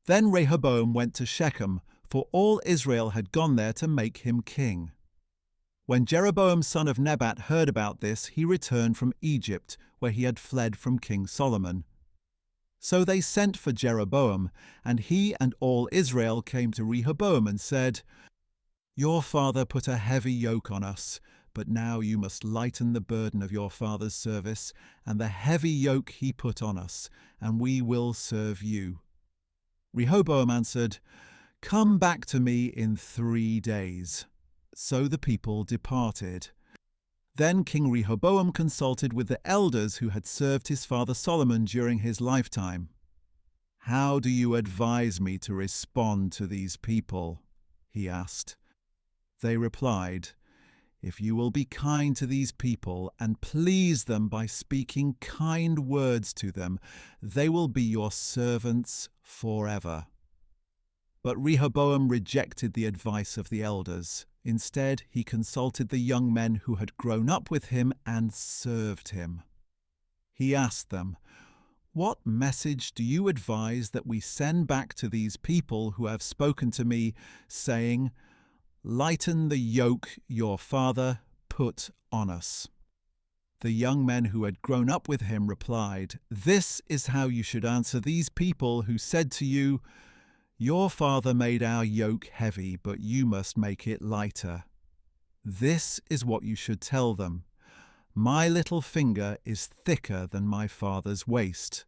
Then Rehoboam went to Shechem, for all Israel had gone there to make him king. When Jeroboam son of Nebat heard about this, he returned from Egypt, where he had fled from King Solomon. So they sent for Jeroboam, and he and all Israel came to Rehoboam and said, "Your father put a heavy yoke on us, but now you must lighten the burden of your father's service and the heavy yoke he put on us, and we will serve you." Rehoboam answered, "Come back to me in 3 days." So the people departed. Then King Rehoboam consulted with the elders who had served his father Solomon during his lifetime. "How do you advise me to respond to these people?" he asked. They replied, "If you will be kind to these people and please them by speaking kind words to them, they will be your servants forever." But Rehoboam rejected the advice of the elders. Instead, he consulted the young men who had grown up with him and served him. He asked them, "What message do you advise that we send back to these people who have spoken to me, saying, 'Lighten the yoke your father put on us'?" The young men who had grown up with him replied, "This is how you should answer these people who said to you, 'Your father made our yoke heavy, but you must make it lighter.' This is what you should tell them. 'My little finger is thicker than my father's waist.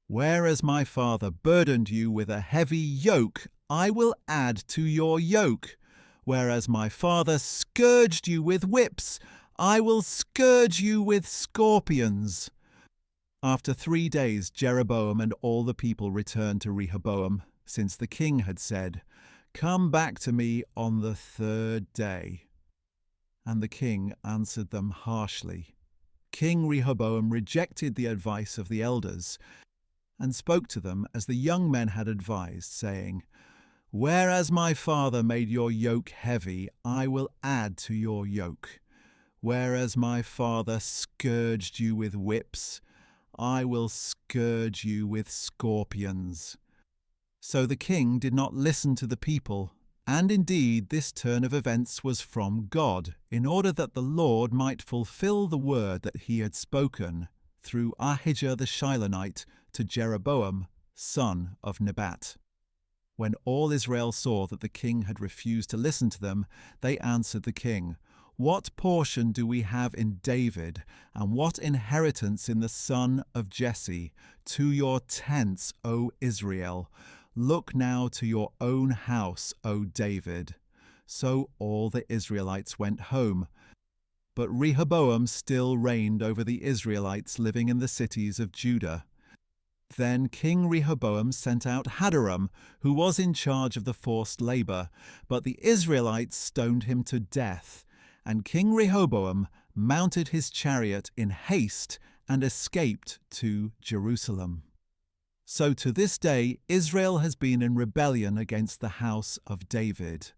Whereas my father burdened you with a heavy yoke, I will add to your yoke. Whereas my father scourged you with whips, I will scourge you with scorpions." After 3 days, Jeroboam and all the people returned to Rehoboam, since the king had said, "Come back to me on the 3rd day." And the king answered them harshly. King Rehoboam rejected the advice of the elders and spoke to them as the young men had advised, saying, "Whereas my father made your yoke heavy, I will add to your yoke. Whereas my father scourged you with whips, I will scourge you with scorpions." So the king did not listen to the people, and indeed this turn of events was from God, in order that the Lord might fulfill the word that he had spoken through Ahijah the Shilonite to Jeroboam, son of Nebat. When all Israel saw that the king had refused to listen to them, they answered the king, "What portion do we have in David, and what inheritance in the son of Jesse? To your tents, O Israel! Look now to your own house, O David." So all the Israelites went home. But Rehoboam still reigned over the Israelites living in the cities of Judah. Then King Rehoboam sent out Hadoram, who was in charge of the forced labor, but the Israelites stoned him to death. And King Rehoboam mounted his chariot in haste and escaped to Jerusalem. So to this day Israel has been in rebellion against the house of David.